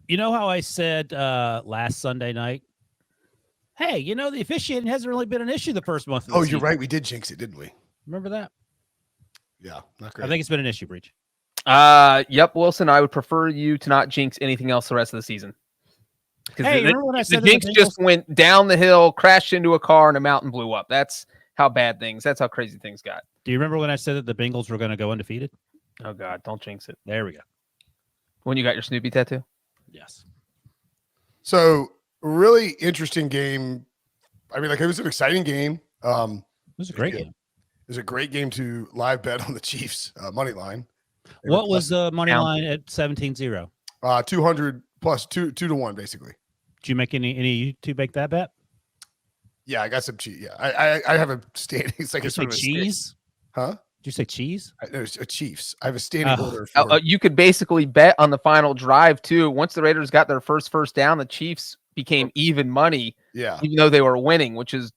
You know how I said last Sunday night, hey, the officiating hasn't really been an issue the first month of the Oh, season. you're right. We did jinx it, didn't we? Remember that? Yeah, not I great. think it's been an issue, Breech. Yep, Wilson. I would prefer you to not jinx anything else the rest of the season. Because Hey, remember when I said the jinx just went down the hill, crashed into a car, and a mountain blew up. That's how crazy things got. Do you remember when I said that the Bengals were going to go undefeated? Oh, God, don't jinx it. There we go. When you got your Snoopy tattoo? Yes. So, really interesting game. I mean, it was an exciting game. It was a great game. It was a great game to live bet on the Chiefs money line. What was the money line at 17-0? 200 plus 2 to 1, basically. Did you make any to make that bet? Yeah, I got some cheese. Yeah, I have a standing. It's like Did you say cheese? Huh? Did you say cheese? There's a Chiefs. I have a standing order. For you could basically bet on the final drive too. Once the Raiders got their first down, the Chiefs became even money. Yeah, even though they were winning, which is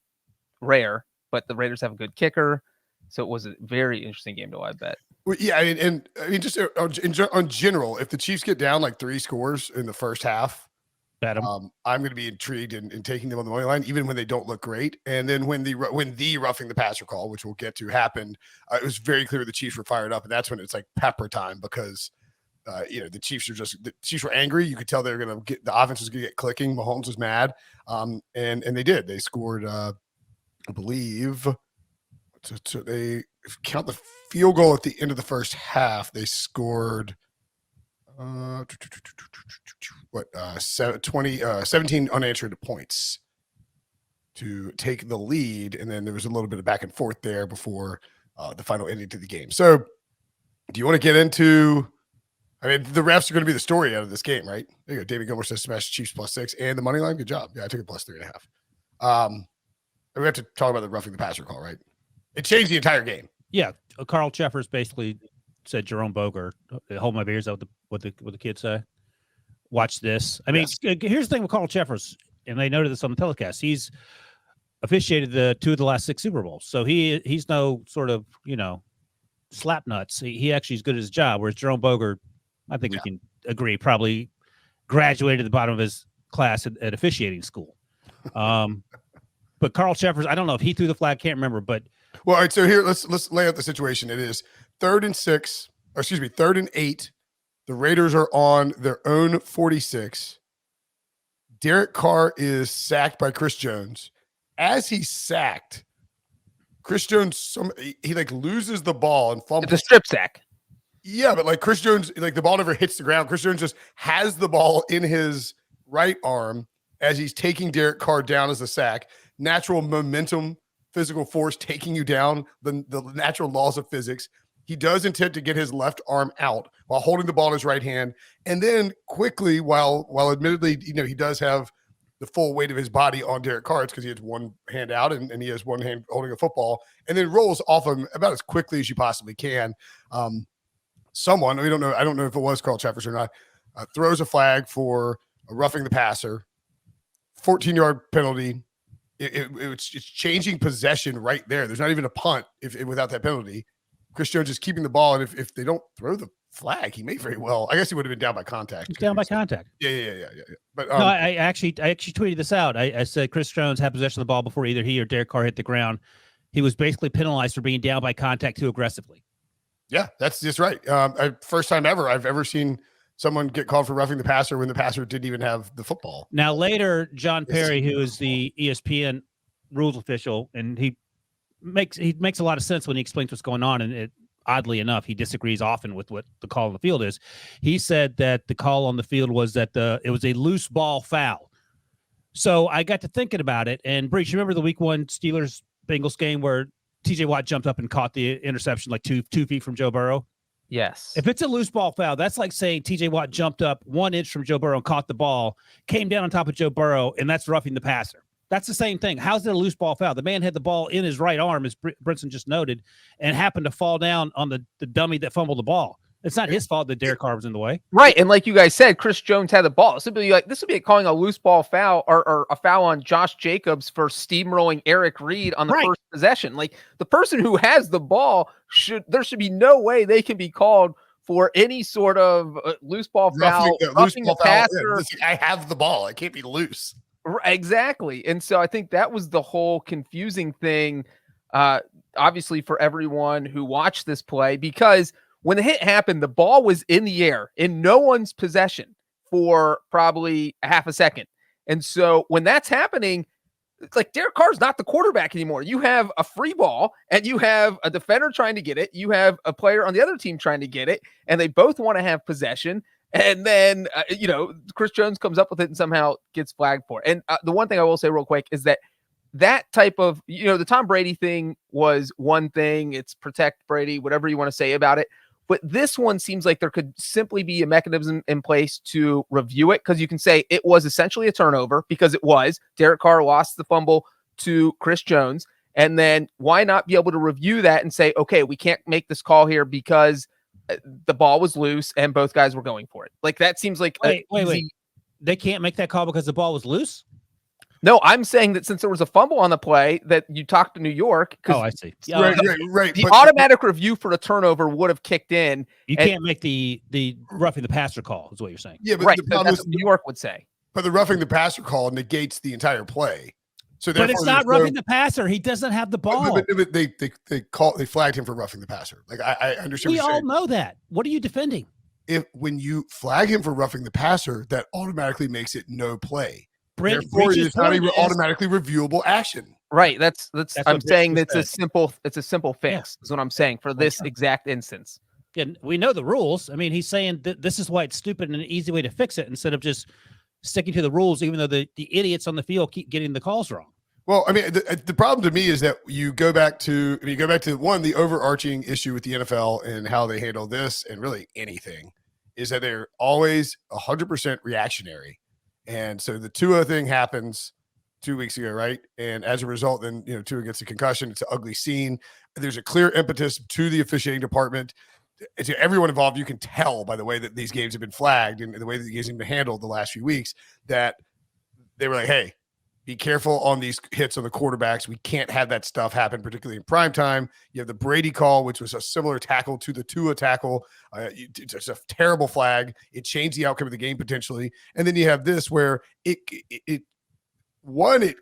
rare. But the Raiders have a good kicker, so it was a very interesting game to live bet. Well, yeah, I mean, just on general, if the Chiefs get down like 3 scores in the first half, bet them. I'm going to be intrigued in taking them on the money line, even when they don't look great. And then when the roughing the passer call, which we'll get to, happened, it was very clear the Chiefs were fired up, and that's when it's like pepper time because the Chiefs were angry. You could tell they were going to get the offense was going to get clicking. Mahomes was mad, and they did. They scored, I believe. So they count the field goal at the end of the first half. They scored 17 unanswered points to take the lead, and then there was a little bit of back and forth there before the final ending to the game. So, do you want to get into? I mean, the refs are going to be the story out of this game, right? There you go. David Gilmore says smash Chiefs +6 and the money line. Good job. Yeah, I took it +3.5. We have to talk about the roughing the passer call, right? It changed the entire game. Yeah, Carl Jeffers basically said Jerome Boger, hold my beer. Is that what the kids say? Watch this. I mean, Here's the thing with Carl Jeffers, and they noted this on the telecast. He's officiated the 2 of the last 6 Super Bowls, so he's no sort of slap nuts. He actually is good at his job. Whereas Jerome Boger, I think we can agree, probably graduated at the bottom of his class at officiating school. But Carl Jeffers, I don't know if he threw the flag. Can't remember, but. Well, all right, so here let's lay out the situation. It is 3rd and 8. The Raiders are on their own 46. Derek Carr is sacked by Chris Jones. As he's sacked, Chris Jones he loses the ball and fumbles. It's a strip sack. Yeah, but Chris Jones, the ball never hits the ground. Chris Jones just has the ball in his right arm as he's taking Derek Carr down as a sack. Natural momentum, physical force taking you down, the natural laws of physics. He does intend to get his left arm out while holding the ball in his right hand. And then quickly, while admittedly, he does have the full weight of his body on Derek Carr, because he has one hand out and he has one hand holding a football, and then rolls off him about as quickly as you possibly can. Someone, I don't know if it was Carl Jeffers or not, throws a flag for roughing the passer, 14-yard penalty. It's changing possession right there. There's not even a punt without that penalty. Chris Jones is keeping the ball, and if they don't throw the flag, he may very well. I guess he would have been down by contact. He's down by contact. Yeah. But no, I actually tweeted this out. I said Chris Jones had possession of the ball before either he or Derek Carr hit the ground. He was basically penalized for being down by contact too aggressively. Yeah, that's just right. First time ever I've ever seen someone get called for roughing the passer when the passer didn't even have the football. Now later, John Perry, who is the ESPN rules official, and he makes a lot of sense when he explains what's going on, and it, oddly enough, he disagrees often with what the call on the field is. He said that the call on the field was that it was a loose ball foul. So I got to thinking about it, and Breech, remember the Week 1 Steelers-Bengals game where TJ Watt jumped up and caught the interception like two feet from Joe Burrow? Yes. If it's a loose ball foul, that's like saying TJ Watt jumped up 1 inch from Joe Burrow and caught the ball, came down on top of Joe Burrow, and that's roughing the passer. That's the same thing. How's it a loose ball foul? The man had the ball in his right arm, as Brinson just noted, and happened to fall down on the dummy that fumbled the ball. It's not his fault that Derek Carr was in the way. Right. And like you guys said, Chris Jones had the ball. This would be calling a loose ball foul or a foul on Josh Jacobs for steamrolling Eric Reed on the first possession. Like, the person who has the ball there should be no way they can be called for any sort of loose ball foul, roughing the passer. Listen, I have the ball. It can't be loose. Exactly. And so I think that was the whole confusing thing, obviously, for everyone who watched this play, because when the hit happened, the ball was in the air in no one's possession for probably a half a second. And so when that's happening, it's like Derek Carr's not the quarterback anymore. You have a free ball and you have a defender trying to get it. You have a player on the other team trying to get it, and they both want to have possession. And then, Chris Jones comes up with it and somehow gets flagged for it. And the one thing I will say real quick is that type of, the Tom Brady thing was one thing. It's protect Brady, whatever you want to say about it. But this one seems like there could simply be a mechanism in place to review it, because you can say it was essentially a turnover, because it was. Derek Carr lost the fumble to Chris Jones. And then why not be able to review that and say, okay, we can't make this call here because the ball was loose and both guys were going for it. Like, that seems like wait. They can't make that call because the ball was loose? No, I'm saying that since there was a fumble on the play, that you talked to New York. Oh, I see. Right. The automatic review for a turnover would have kicked in. You can't make the roughing the passer call, is what you're saying. Yeah, but right. the problem is, New York would say. But the roughing the passer call negates the entire play. So but it's not roughing the passer. He doesn't have the ball. But they flagged him for roughing the passer. Like, I understand. We all know that. What are you defending? When you flag him for roughing the passer, that automatically makes it no play. Therefore, it's not an automatically reviewable action. Right. That's I'm saying that's said. it's a simple fix, is what I'm saying for this exact instance. Yeah, we know the rules. I mean, he's saying this is why it's stupid and an easy way to fix it, instead of just sticking to the rules, even though the idiots on the field keep getting the calls wrong. Well, I mean, the problem to me is that you go back to one, the overarching issue with the NFL and how they handle this and really anything is that they're always 100% reactionary. And so the Tua thing happens 2 weeks ago, right? And as a result, then, Tua gets a concussion. It's an ugly scene. There's a clear impetus to the officiating department. To everyone involved, you can tell by the way that these games have been flagged and the way that the games have been handled the last few weeks, that they were like, hey, be careful on these hits on the quarterbacks. We can't have that stuff happen, particularly in prime time. You have the Brady call, which was a similar tackle to the Tua tackle. It's a terrible flag. It changed the outcome of the game potentially. And then you have this where it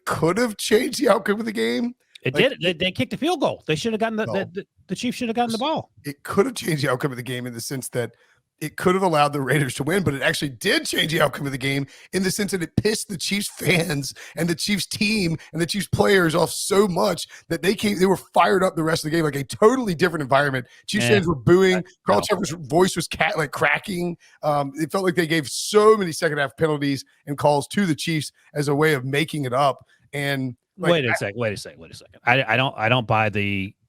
could have changed the outcome of the game. It did. They kicked a field goal. They should have gotten the Chiefs should have gotten the ball. It could have changed the outcome of the game in the sense that it could have allowed the Raiders to win, but it actually did change the outcome of the game in the sense that it pissed the Chiefs fans and the Chiefs team and the Chiefs players off so much that they were fired up the rest of the game, like a totally different environment. Chiefs fans were booing. Carl Cheffers' voice was cracking. It felt like they gave so many second half penalties and calls to the Chiefs as a way of making it up. And wait a second. I don't buy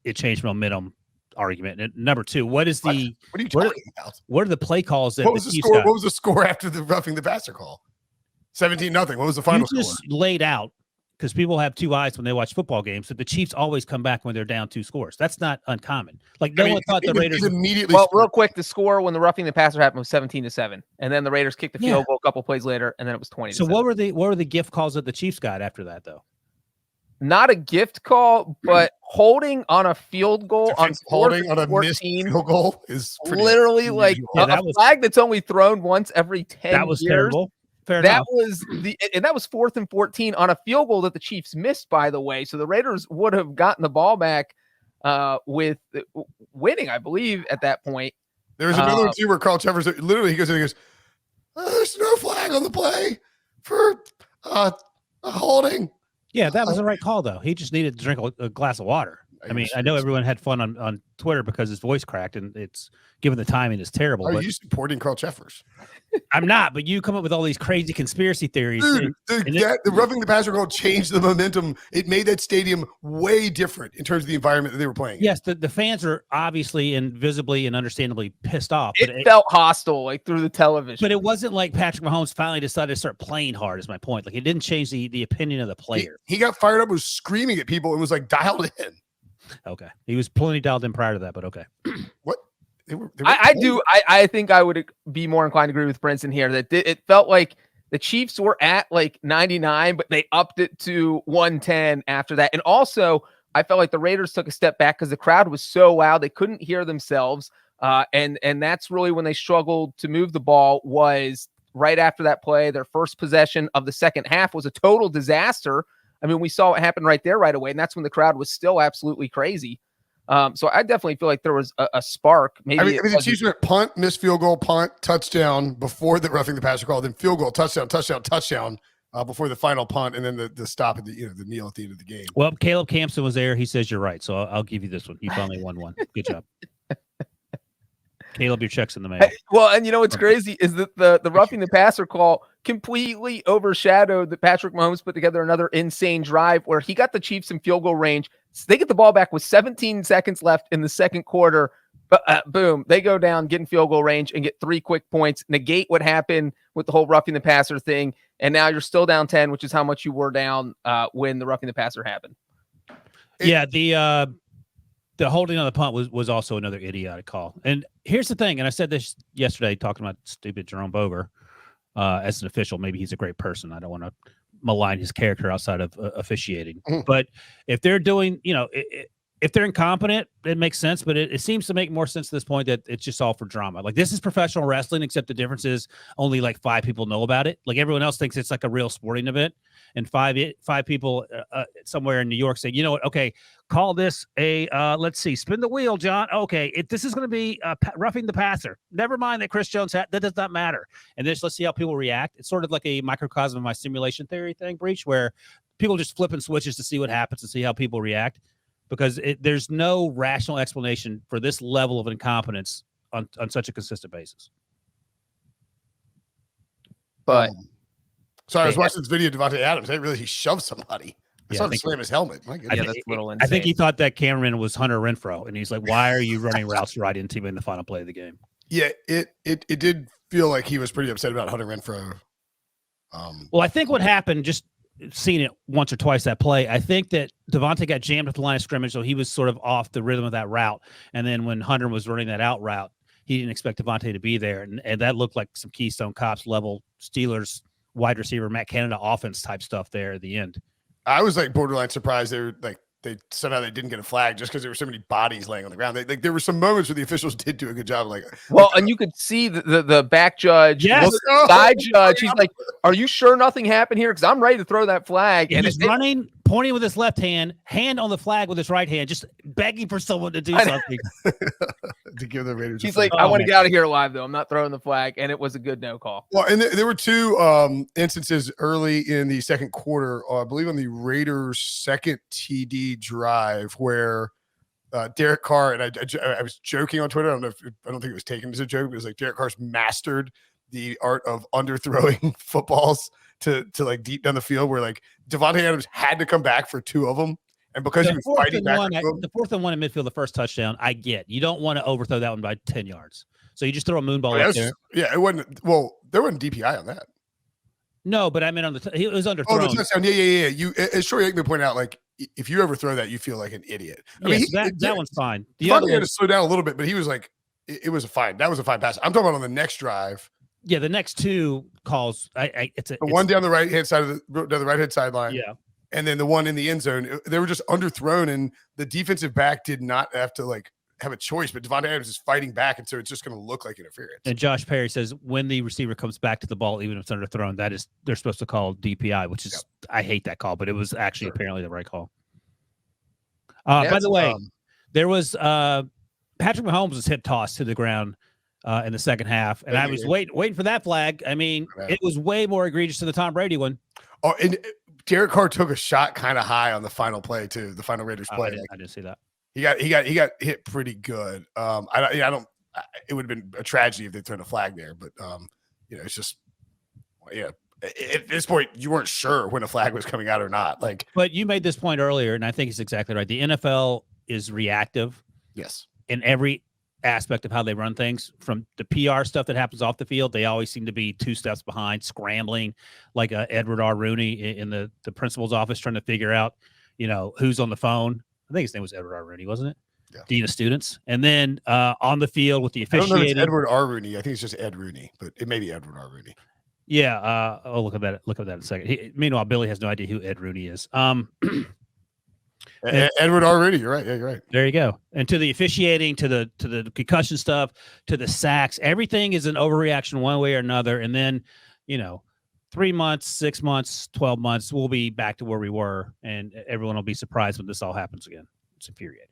it changed momentum argument. And number two, what are you talking about? What are the play calls that what was the score after the roughing the passer call? 17-0. What was the final score? You just laid out, because people have two eyes when they watch football games, that the Chiefs always come back when they're down 2 scores. That's not uncommon. Like, no one thought the Raiders immediately. Well, real quick, the score when the roughing the passer happened was 17-7, and then the Raiders kicked the field goal a couple plays later, and then it was 20. So what were the gift calls that the Chiefs got after that, though? Not a gift call, but holding on a field goal holding on a missed field goal is literally like a flag that's only thrown once every 10 years. That was terrible. Fair that enough. was that was 4th and 14 on a field goal that the Chiefs missed, by the way. So the Raiders would have gotten the ball back with winning, I believe, at that point. There's another one too where Carl Cheffers literally he goes, there's no flag on the play for holding. Yeah, that was the right call, though. He just needed to drink a glass of water. I mean, I know everyone had fun on Twitter because his voice cracked, and it's given the timing is terrible. Are you supporting Carl Cheffers? I'm not, but you come up with all these crazy conspiracy theories. The roughing the passer call changed the momentum. It made that stadium way different in terms of the environment that they were playing. Yes, the fans are obviously and visibly and understandably pissed off. It felt hostile, like through the television. But it wasn't like Patrick Mahomes finally decided to start playing hard, is my point. Like, it didn't change the opinion of the player. He got fired up, was screaming at people, and was like dialed in. Okay. He was plenty dialed in prior to that, but okay. What? I think I would be more inclined to agree with Brinson here that it felt like the Chiefs were at like 99, but they upped it to 110 after that. And also, I felt like the Raiders took a step back because the crowd was so loud they couldn't hear themselves. And that's really when they struggled to move the ball, was right after that play. Their first possession of the second half was a total disaster. I mean, we saw it happen right there right away, and that's when the crowd was still absolutely crazy. So I definitely feel like there was a spark. Maybe I mean the Chiefs went punt, missed field goal, punt, touchdown before the roughing the passer call, then field goal, touchdown before the final punt, and then the stop at the the kneel at the end of the game. Well, Caleb Campson was there. He says you're right, so I'll give you this one. You finally won one. Good job, Caleb. Your check's in the mail. Well, and you know what's crazy is that the roughing the passer call completely overshadowed that Patrick Mahomes put together another insane drive where he got the Chiefs in field goal range. So they get the ball back with 17 seconds left in the second quarter. But boom, they go down, get in field goal range, and get 3 quick points, negate what happened with the whole roughing the passer thing. And now you're still down 10, which is how much you were down when the roughing the passer happened. Yeah, the holding on the punt was also another idiotic call. And here's the thing, and I said this yesterday talking about stupid Jerome Boger as an official. Maybe he's a great person. I don't want to malign his character outside of officiating. But if they're doing, if they're incompetent, it makes sense. But it seems to make more sense at this point that it's just all for drama. Like, this is professional wrestling, except the difference is only like 5 people know about it. Like, everyone else thinks it's like a real sporting event. And five people somewhere in New York say, you know what? Okay, call this let's see, spin the wheel, John. Okay, this is going to be roughing the passer. Never mind that Chris Jones that does not matter. And let's see how people react. It's sort of like a microcosm of my simulation theory thing, Breech, where people just flipping switches to see what happens and see how people react, because there's no rational explanation for this level of incompetence on such a consistent basis. But sorry, I was watching this video of Devontae Adams. I didn't realize he shoved somebody. I saw him slam his helmet. My goodness. yeah, that's a little insane. I think he thought that cameraman was Hunter Renfrow, and he's like, "Why are you running routes right into him in the final play of the game?" Yeah, it did feel like he was pretty upset about Hunter Renfrow. Well, I think what happened, just seeing it once or twice that play, I think that Devontae got jammed at the line of scrimmage, so he was sort of off the rhythm of that route. And then when Hunter was running that out route, he didn't expect Devontae to be there, and that looked like some Keystone Cops level Steelers wide receiver Matt Canada offense type stuff there at the end. I was like borderline surprised they somehow they didn't get a flag just because there were so many bodies laying on the ground. There were some moments where the officials did do a good job. And you could see the back judge, yes, the side judge. He's like, "Are you sure nothing happened here? Because I'm ready to throw that flag." And he's running, pointing with his left hand on the flag with his right hand, just begging for someone to do something. To give the Raiders. He's like, "I want to get out of here alive, though. I'm not throwing the flag." And it was a good no call. Well, and there were 2 instances early in the second quarter, I believe on the Raiders' second TD drive, where Derek Carr, and I was joking on Twitter. I don't think it was taken as a joke. It was like Derek Carr's mastered the art of underthrowing footballs to like deep down the field, where like Devontae Adams had to come back for 2 of them. And because he was fighting back, the 4th and 1 in midfield, the first touchdown, I get. You don't want to overthrow that one by 10 yards. So you just throw a moonball up there. Yeah, it wasn't. Well, there wasn't DPI on that. No, but I mean it was underthrown. Oh, the touchdown. Yeah. As Troy Aikman pointed out, like, if you overthrow that, you feel like an idiot. I mean, that one's fine. The other one had to slow down a little bit, but he was like, it was a fine. That was a fine pass. I'm talking about on the next drive. Yeah, the next 2 calls. It's one down the right hand side of down the right hand sideline. Yeah. And then the one in the end zone, they were just underthrown, and the defensive back did not have to like have a choice. But Devontae Adams is fighting back, and so it's just going to look like interference. And Josh Perry says when the receiver comes back to the ball, even if it's underthrown, they're supposed to call DPI, which is I hate that call, but it was actually apparently the right call. By the way, there was Patrick Mahomes was hip tossed to the ground in the second half, and I was waiting for that flag. I mean, it was way more egregious than the Tom Brady one. Oh, and Derek Carr took a shot kind of high on the final play too. The final Raiders play. I didn't see that. He got hit pretty good. It would have been a tragedy if they thrown a flag there, but it's just at this point you weren't sure when a flag was coming out or not. Like, but you made this point earlier, and I think it's exactly right. The NFL is reactive. Yes. In every aspect of how they run things, from the PR stuff that happens off the field, they always seem to be 2 steps behind, scrambling like Edward R. Rooney in the principal's office trying to figure out, who's on the phone. I think his name was Edward R. Rooney, wasn't it? Yeah. Dean of students. And then on the field with the officiating. I don't know if it's Edward R. Rooney. I think it's just Ed Rooney, but it may be Edward R. Rooney. Yeah. Look at that in a second. Meanwhile, Billy has no idea who Ed Rooney is. Edward already. You're right. Yeah, you're right. There you go. And to the officiating, to the concussion stuff, to the sacks, everything is an overreaction one way or another. And then, 3 months, 6 months, 12 months, we'll be back to where we were, and everyone will be surprised when this all happens again. It's infuriating.